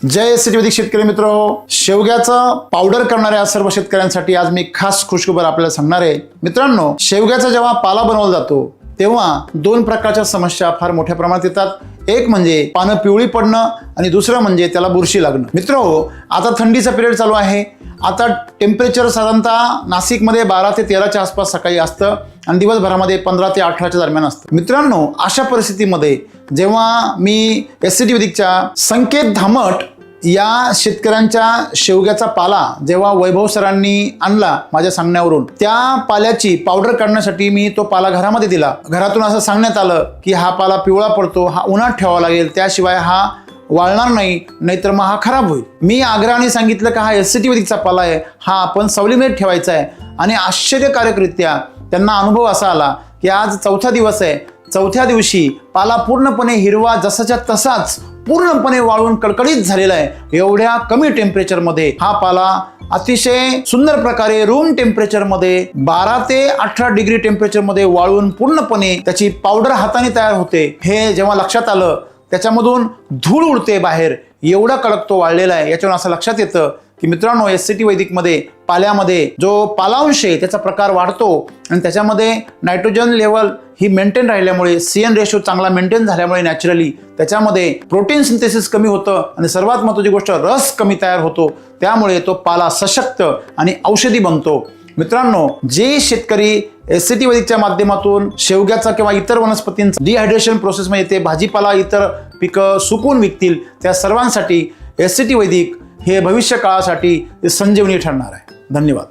जय ST वैदिक शेतकरी मित्र, शेवग्याचं पावडर करणाऱ्या सर्व शेतकऱ्यांसाठी आज मी खास खुशखबर आपल्याला सांगणार आहे. मित्रांनो, शेवग्याचा जेव्हा पाला बनवला जातो तेव्हा दोन प्रकारच्या समस्या फार मोठ्या प्रमाणात येतात. एक म्हणजे पानं पिवळी पडणं आणि दुसरं म्हणजे त्याला बुरशी लागणं. मित्रहो, आता थंडीचा पिरियड चालू आहे. आता टेम्परेचर साधारणतः नाशिकमध्ये 12 ते 13च्या आसपास सकाळी असतं आणि दिवसभरामध्ये 15 ते 18च्या दरम्यान असतं. मित्रांनो, अशा परिस्थितीमध्ये जेव्हा मी एसटी वैदिकच्या संकेत धामट या शेतकऱ्यांच्या शेवग्याचा पाला जेव्हा वैभव सरांनी आणला माझ्या सांगण्यावरून, त्या पाल्याची पावडर काढण्यासाठी मी तो पाला घरामध्ये दिला. घरातून असं सांगण्यात आलं की हा पाला पिवळा पडतो, हा उन्हात ठेवावा लागेल, त्याशिवाय हा वाळणार नाही, नाहीतर मग हा खराब होईल. मी आग्रहाने सांगितलं की हा एसटी वैदिकचा पाला आहे, हा आपण सावलीमध्ये ठेवायचा आहे. आणि आश्चर्यकारकरित्या त्यांना अनुभव असा आला की आज चौथा दिवस आहे. चौथ्या दिवशी पाला पूर्णपणे हिरवा जसाच्या तसाच पूर्णपणे वाळून कडकडीत झालेला आहे. एवढ्या कमी टेम्परेचरमध्ये हा पाला अतिशय सुंदर प्रकारे रूम टेम्परेचरमध्ये 12 ते 18 डिग्री टेम्परेचरमध्ये वाळून पूर्णपणे त्याची पावडर हाताने तयार होते. हे जेव्हा लक्षात आलं, त्याच्यामधून धूळ उडते बाहेर, एवढा कडक तो वाळलेला आहे. याच्यावरून असं लक्षात येतं की मित्रांनो, एसटी वैदिकमध्ये पाल्यामध्ये जो पालांश आहे त्याचा प्रकार वाढतो आणि त्याच्यामध्ये नायट्रोजन लेवल ही मेंटेन राहिल्यामुळे, CN रेशो चांगला मेंटेन झाल्यामुळे नॅचरली त्याच्यामध्ये प्रोटीन सिंथेसिस कमी होतं आणि सर्वात महत्त्वाची गोष्ट रस कमी तयार होतो. त्यामुळे तो पाला सशक्त आणि औषधी बनतो. मित्रांनो, जे शेतकरी एसटी वैदिकच्या माध्यमातून शेवग्याचा किंवा इतर वनस्पतींचा डिहायड्रेशन प्रोसेसमध्ये ते भाजीपाला इतर पिकं सुकून विकतील, त्या सर्वांसाठी एसटी वैदिक हे भविष्य काळासाठी संजीवनी ठरणार आहे. धन्यवाद.